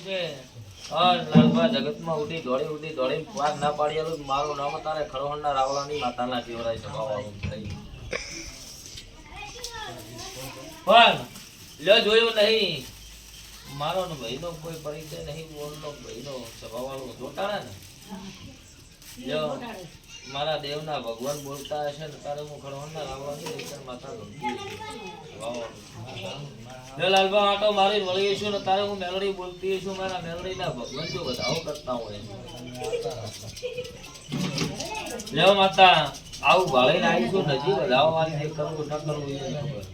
લાલભા જગતમાં ઉડી દોડી વાત ના પાડેલું મારું નામ તારે ખરોહણના રાવલાની માતાના કેવરાય સ્વભાવવાળું થઈ પણ લ્યો જોયું નહીં મારો ને ભાઈનો કોઈ પરિચય નહીં બોલનો ભાઈનો સ્વભાવવાળો જોટાડે ને લ્યો મારા દેવના ભગવાન બોલતા હશે ને તારે હું ખરોહણના રાવલાની માતા ગમતી સ્વભાવવાળું લાલભા આટો મારી વળી છું ને તારે હું મેલડી બોલતી છું મારા મેલડી ના ભગવાન જો વધાવો કરતા હોય લેવા માતા આવું ભાળીને આવી છું નજીક વધાવો વાળી જે કરવું ન કરવું એ ખબર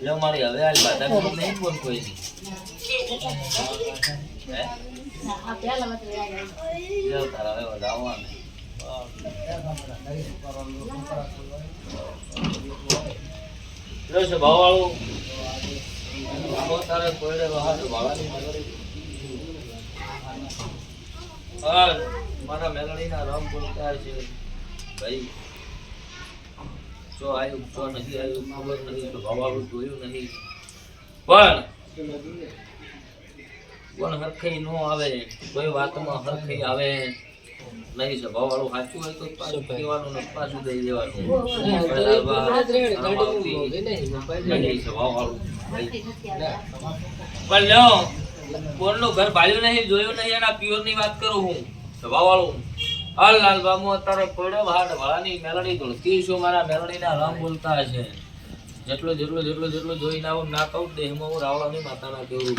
લે મારી હવે આ બાધા કરું નહીં બોલ કોઈ નહીં તારા હવે વધાવો છે ભાવવાળું તારે કોયડે ભાળાની મારા મેલડીના રામ બોલતા છે ભાઈ જો આવ્યું જો નથી આવ્યું ખબર નહીં તો ભાવવાળું જોયું નહીં પણ હરખઈ ન આવે કોઈ વાતમાં હરખઈ આવે નહીં છે ભાવવાળું સાચું હોય તો પાછું કહેવાનું ને પાછું દઈ દેવાનું પણ લ્યો કોણનું ઘર ભાલ્યું નહીં જોયું નહીં એના પ્યોર ની વાત કરું હું ભાવવાળું હાલ લાલ બાબુ અત્યારે પડ્યો હાડ વાળાની મેલડી ધોળતી છું મારા મેલડી ના રામ બોલતા હશે જેટલું જોઈને આવું ના કહું દેહમાં હું રાવળાની માતાના કેવું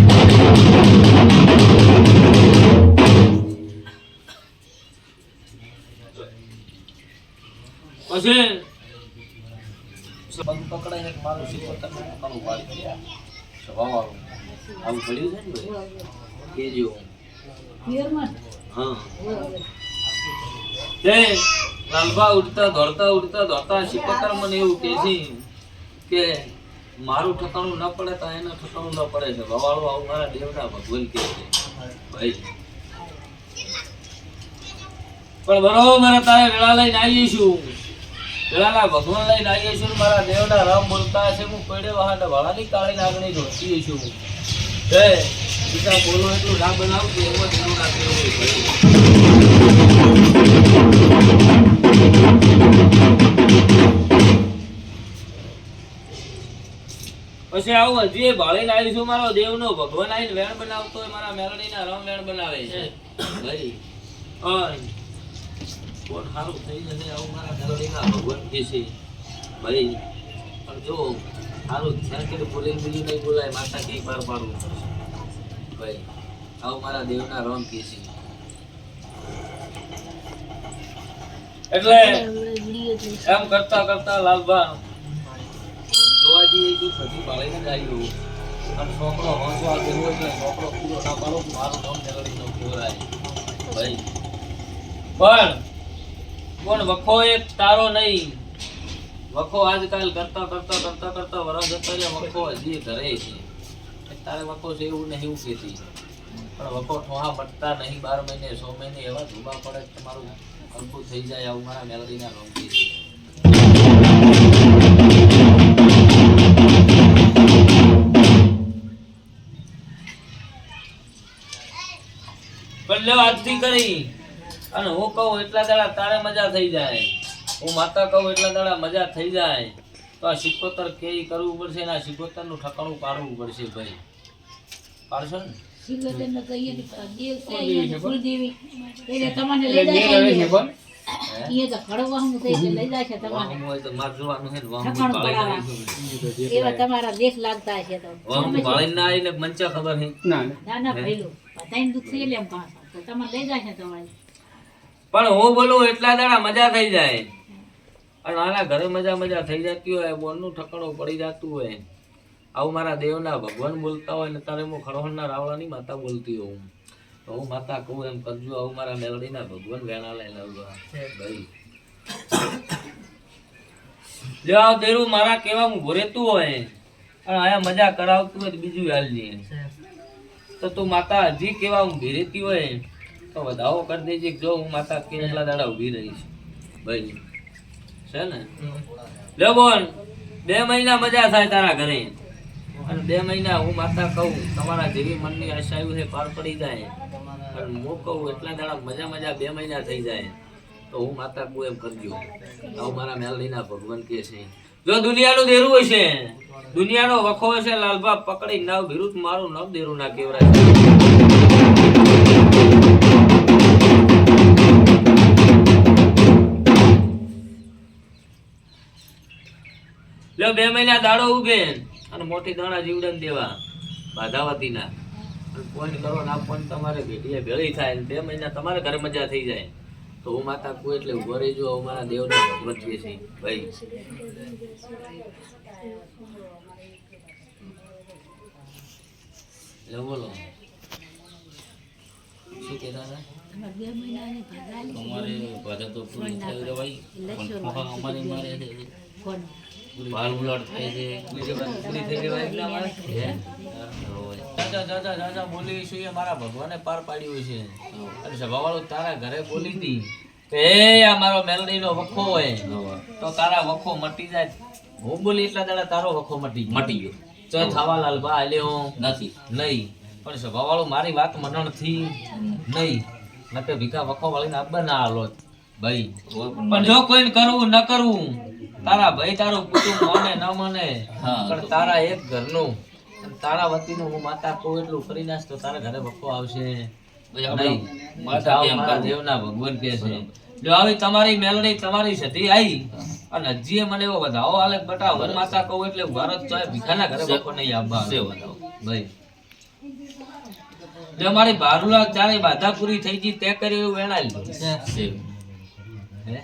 પછી પગ પકડાઈને મારું શીખવતા કરવું પાડી સ્વભાવવાળું આવું પડ્યું છે ને ભાઈ એ જેવું હા તે લાલભા ઉડતા દોડતા શીખવતા મને એવું કહે છે કે મારું ઠકાણું ન પડે તો એના ઠકાણું ન પડે છે ભવાળું આવું મારા દેવના ભગવાન કહે છે ભાઈ પણ બરોબર તારે વેળા લઈને આવી છું વેળાના ભગવાન લઈને આવીએ છું મારા દેવના રામ બોલતા હશે હું પડે વહાડ વાળાની કાળી નાગણી ધોતી છું હે બીજા બોલો એટલું ના બનાવું એવો જ એવું ના કેવું પછી આવું હજી ભાળીને આવી છું મારો દેવનો ભગવાન આવીને વેણ બનાવતો હોય મારા મેલડીના રામ વેણ બનાવે છે ભાઈ કોણ સારું થઈ જશે આવું મારા મેલડીના ભગવાન કહે છે ભાઈ પણ જો સારું ધ્યાન કે બોલીને બીજું નહીં બોલાય માતા કઈ પાર પાડવું ભાઈ આવું મારા દેવના રામ કહે છે એટલે એમ કરતા લાલભા જોવા જઈએ તો સજી પાળીને જ આવ્યું અને છોકરો હોંસવા દેવો એટલે છોકરો પૂરો ના પાડો મારું નામ મેલડી નો કેવરાય ભાઈ પણ કોણ વખો એક તારો નહીં વખો આજકાલ કરતા વરસ જતા રહ્યા વખો હજી ઘરે છે તારે વખો છે એવું નહીં એવું કહેતી પણ વખો ઠોહા મટતા નહીં 12 મહિને 6 મહિને એવા ધુબા પડે તમારું અલગું થઈ જાય આવું મારા મેલડીના રોંગી છે પણ લેવા આજથી કરી અને હું કહું એટલા દાડા તારે મજા થઈ જાય હું માતા કહું એટલા દાડા મજા થઈ જાય તો આ સિકોતર કે કરવું પડશે ને આ સિકોતર નું ઠકાણું પાડવું પડશે ભાઈ પાડશો ને સિકોતર ને કહીએ દેવ છે કુલદેવી એટલે તમને લઈ જાય છે એ તો ખડવા હું થઈ લઈ જાય છે તમારે હું તો માર જોવાનું છે વાહ એવા તમારા દેશ લાગતા છે તો વાહ ભાળી ના આવીને મંચા ખબર છે ના ભઈલું બધાને દુખ છે એટલે એમ પાસ તો તમારે લઈ જાય છે તમારે પણ હું બોલું એટલા દાડા મજા થઈ જાય અને આના ઘરે મજા થઈ જતી હોય બોલનું ઠકાણું પડી જતું હોય આવું મારા દેવના ભગવાન બોલતા હોય ને તારે હું ખરોહણના રાવળાની માતા બોલતી હોઉં તો હું માતા કહું એમ કરજો આવું મારા મેલડીના ભગવાન વેણા લઈને આવવા ભાઈ જો દેરું મારા કેવા હું ભરેતું હોય અને આયા મજા કરાવતું હોય તો બીજું હાલજી તો તું માતા હજી કેવા હું ભેરેતી હોય તો વધાવો કરી દેજે જો હું માતા કેટલા દાડા ઊભી રહીશ ભાઈ છે ને લે બોલ 2 મહિના મજા થાય તારા ઘરે અને 2 મહિના હું માતા કહું તમારા જેવી મનની આશાઓ છે પાર પડી જાય અને હું કહું એટલા દાડા મજા 2 મહિના થઈ જાય તો હું માતા કહું એમ કરજો. આવું મારા મેલડીના ભગવાન કે છે. જો દુનિયાનું દેરું હશે, દુનિયાનો વખો હશે, લાલભા પકડી નાવ વિરુદ્ધ મારું નવ દેરું ના કેવરાય. લ્યો 2 મહિના દાડો ઉગે અને મોટી દાણા જીવડન દેવા બાધાવતીના ફોન કરો ના ફોન તમારે ભેટીએ ભેળી થાય 2 મહિના તમારે ઘરે મજા થઈ જાય તો હું માતા કહું એટલે ઉભો રહેજો. અમારા દેવનો ભગવત છે ભાઈ. બોલો શું કહેતા હતા? અમારે ભાજા તો પૂરી થઈ રવાય પણ અમારે મારે બાર ઉલટ થાય છે પૂરી થઈ રવાય એટલે અમારે જાજા બોલી છું એ મારા ભગવાને પાર પાડ્યું છે. અને સભાવાળો તારા ઘરે બોલી હતી કે આ મારો મેલડીનો વખો હોય તો તારા વખો મટી જાય. હું બોલી એટલા દાડા તારો વખો મટી ગયો. તો થવા લાલભા આલ્યો નથી નહીં પણ સભાવાળો મારી વાત મનણ થી નહીં નકે ભીખા વખો વાળીને આબા ના આલો ભાઈ. પણ જો કોઈ કરવું ન કરવું તારા ભાઈ તારું કુટુંબ મને ન મને પણ તારા એક ઘરનું તારા વતીનું હું માતા કહું એટલું કરી નાખ તો તારા ઘરે વખો આવશે નહીં. માતા દેવના ભગવાન કે છે જો આવી તમારી મેલડી તમારી સતી આવી અને હજી મને એવો વધાવો હાલે બટા હું માતા કહું એટલે ભારત તો ભીખાના ઘરે વખો નહીં આવવા ભાઈ. જો મારી ભારુલા ચારે બાધા પૂરી થઈ ગઈ તે કરી એવું વેણા લીધું હે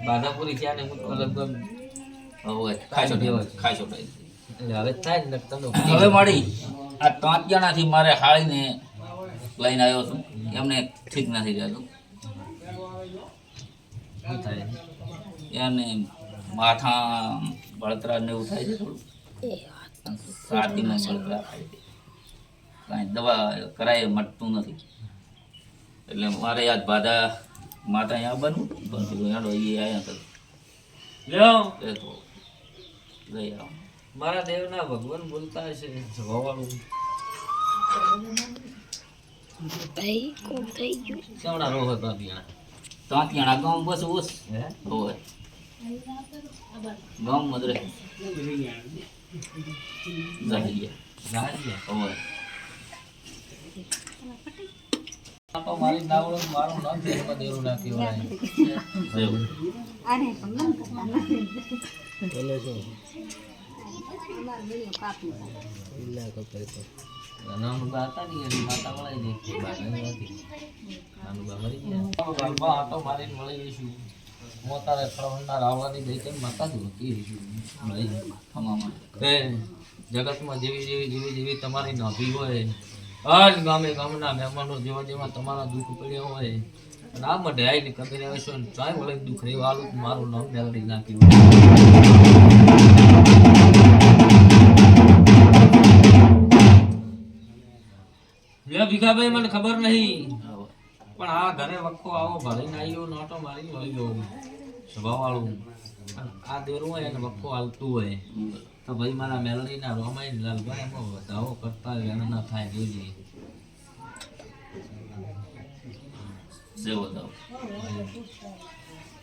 બાધા પૂરી થયા ને હું લગભગ હવે થાય ને તમે હવે મળી આ 5 જણાથી મારે હાળીને લઈને આવ્યો છું એમને ઠીક નથી રહેતું. એને માથા બળતરા ને એવું થાય છે થોડું છાતીમાં બળતરા થાય છે કાંઈ દવા કરાય મટતું નથી એટલે મારે યાદ બાધા માતા અહીંયા બનવું પણ હેડો એ આવ્યા કરું લ્યો એ તો લઈ આવો. મારા દેવના ભગવાન બોલતા હશે સ્વભાવવાળું કેવડા રોહ હતા ત્યાં 5 જણા ગામ બસ ઓસ હે હોય ગામ મદરે રાજીયા હોય તો મારી નાવડો મારું નામ દેવમાં દેરું નાખી વળાય બોલે છો નાનું બા હતા ને એની માતા વળાઈ દે બાની હતી નાનું બા મરી ગયા બા આટો મારીને મળી જઈશું હું તારે ખડવણના રાવવાની દઈ તેમ માતા જ હોતી રહીશું ભાઈ અમામાં જગતમાં જેવી તમારી નાભી હોય હર ગામના મહેમાનો જેવા તમારા દુઃખ પડ્યા હોય અને આ માટે આવીને કબીર આવે છે ચાય વળે દુઃખ રહેવા આલું મારું નામ મેલડી નાખ્યું. ભીખાભાઈ મને ખબર નહીં પણ આ ઘરે વખો આવો ભરીને આવ્યો નોટો મારીને વળી ગયો સ્વભાવ વાળું આ દેરું હોય એને વખો હાલતું હોય તો ભાઈ મારા મેલડીના રોમાઈ લાલભાઈ એમાં વધાવો કરતા વેણ ના થાય જોજે.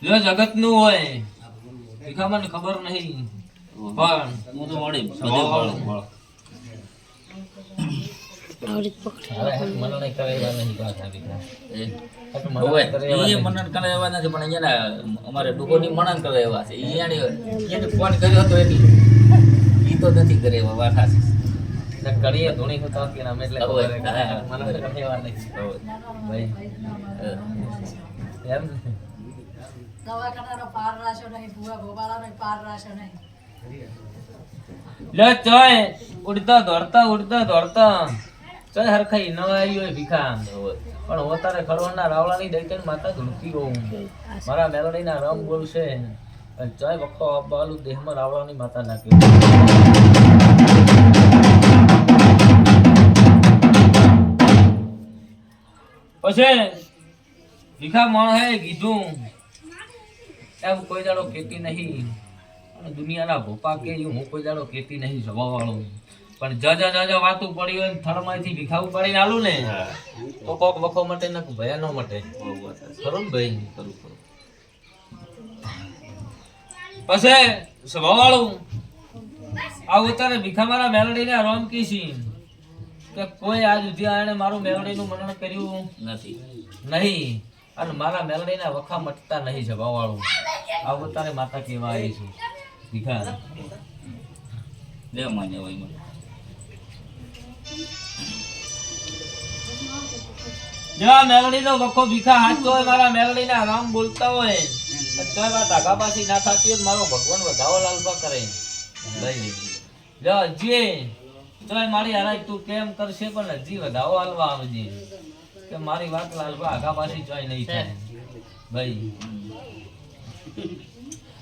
જો જગતનું હોય ભીખા મને ખબર નહીં પણ હું તો મળી સ્વભાવ વાળું મને કરેલા નહીં પાછા ભીખા મનન કરે એવા નથી પણ અહીંયા અમારે ડુકોની મનન કરે એવા છે એને ફોન કર્યો હતો એની ઈ તો નથી કરે એવા વાત હાચી કરીએ ધોણી કો તાકી નામ એટલે મને કહેવા નહીં ભાઈ એમ દવાખાનાનો પાર રાશો નહીં ભૂવા ગોપાળાનો પાર રાશો નહીં લે ચોય ઉડતા દોડતા ચોય હરખાઈ ન આવી હોય ભીખા પણ હું તારે ખડવણના રાવળાની દૈતન માતા ધૂળતી હોઉં મારા મેલડીના રમ બોલશે અને ચોય વખો બાલું દેહમાં રાવળાની માતા નાખ્યું. પછી ભીખા માણસે કીધું એમ કોઈ દાડો ખેતી નહીં અને દુનિયાના ભોપા કે હું કોઈ દાડો ખેતી નહીં સ્વભાવ વાળો પણ જ વાતું પડી હોય ને થળમાંથી ભીખાવું પાડીને આલું ને હા તો કોક વખો મટે ને ભયા નો મટે બહુ વાત છે. ખરું ને ભાઈ કરું કરું પછી સ્વભાવવાળું આ ઉતારે ભીખા મારા મેલડીને રોમ કીશી કે કોઈ આજ સુધી આણે મારું મેલડીનું મનન કર્યું નથી નહીં અને મારા મેલડીના વખા મટતા નહીં સ્વભાવવાળું આ ઉતારે માતા કહેવા આવી છું ભીખા બે માન્ય હોય મને જેવા મેલડીનો વખો ભીખા હાચતો હોય મારા મેલડીના રામ બોલતા હોય તોય વાત આઘાપાછી ના થતી હોય તો મારો ભગવાન વધાવો લાલપા કરે લઈ લ્યો જે તોય મારી હારાય તું કેમ કરશે પણ હજી વધાવો હાલવા આવજે કે મારી વાત લાલપા આઘાપાછી ચોય નહીં થાય ભાઈ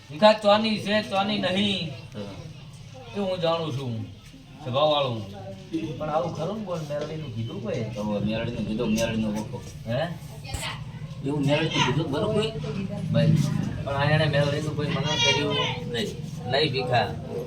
ભીખા ચોની છે ચોની નહીં એ હું જાણું છું સ્વભાવ વાળું પણ આવું ખરું ને બોલ મેલડીનું કીધું કોઈ તો મેરડીનું કીધું મેરડીનો વખો હે એવું મેરડીનું કીધું બરોબર કોઈ ભાઈ પણ આયણે મેલડીનું કોઈ મના કર્યું નહીં નહીં ભીખા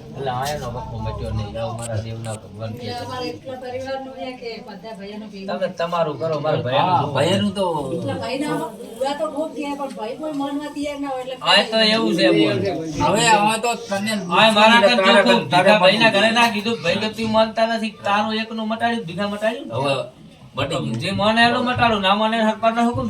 એટલે આયનો વખો મટ્યો નહીં આવું મારા દેવના ભગવાન કે એટલે અમારે એટલા પરિવારનું છે કે બધા ભાઈઓનું ભેગું. તમે તમારું કરો મારા હા ભાઈ ભાઈનું તો એટલા ભાઈના પૂરા તો ખૂબ થયા પણ ભાઈ કોઈ મનમાં તૈયાર ના હોય એટલે આય તો એવું છે બોલ હવે હવે તો તને આય મારા કર ચોખ્ખું ભીખા ભાઈના ઘરે ના કીધું ભાઈ કે તું માનતા નથી તારું એકનું મટાડ્યું ભીખા મટાડ્યું હવે બટી ગયું જે મને એનું મટાડું ના મને હરપાર ના હુકમ